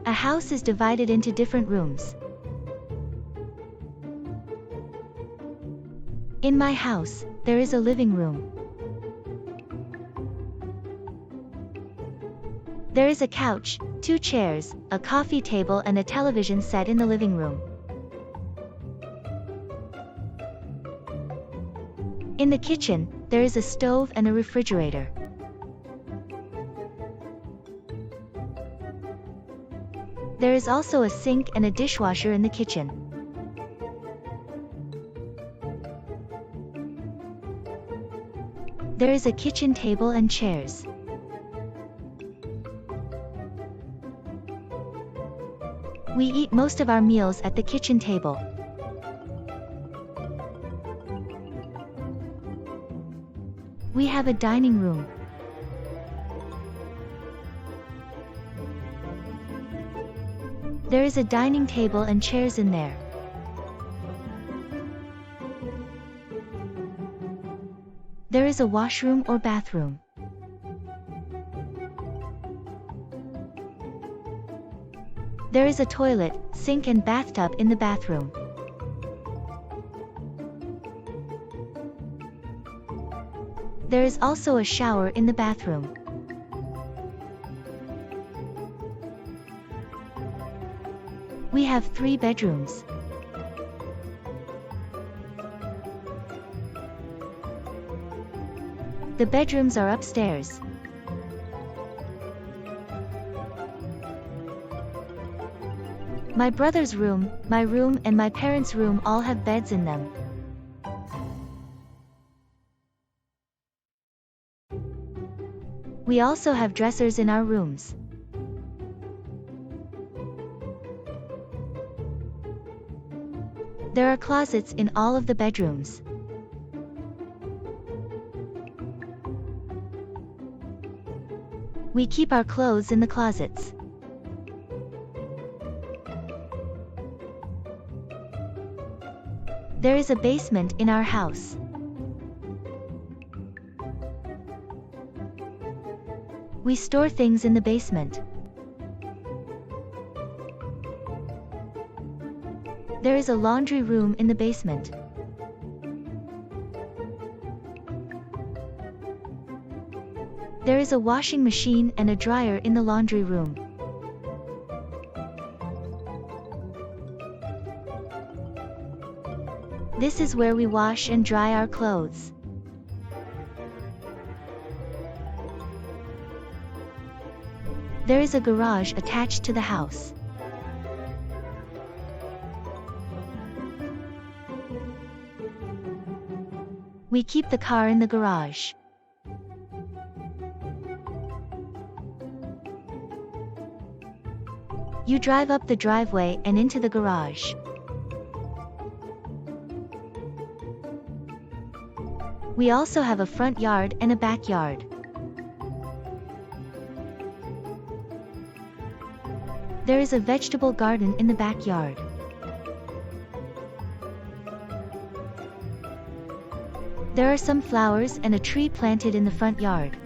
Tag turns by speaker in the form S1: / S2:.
S1: A house is divided into different rooms. In my house, there is a living room. There is a couch, 2 chairs, a coffee table and a television set in the living room. In the kitchen, there is a stove and a refrigerator. There is also a sink and a dishwasher in the kitchen. There is a kitchen table and chairs. We eat most of our meals at the kitchen table. We have a dining room. There is a dining table and chairs in there. There is a washroom or bathroom. There is a toilet, sink and bathtub in the bathroom. There is also a shower in the bathroom. We have 3 bedrooms. The bedrooms are upstairs. My brother's room, my room and my parents' room all have beds in them. We also have dressers in our rooms. There are closets in all of the bedrooms. We keep our clothes in the closets. There is a basement in our house. We store things in the basement. There is a laundry room in the basement. There is a washing machine and a dryer in the laundry room. This is where we wash and dry our clothes. There is a garage attached to the house. We keep the car in the garage. You drive up the driveway and into the garage. We also have a front yard and a backyard. There is a vegetable garden in the backyard. There are some flowers and a tree planted in the front yard.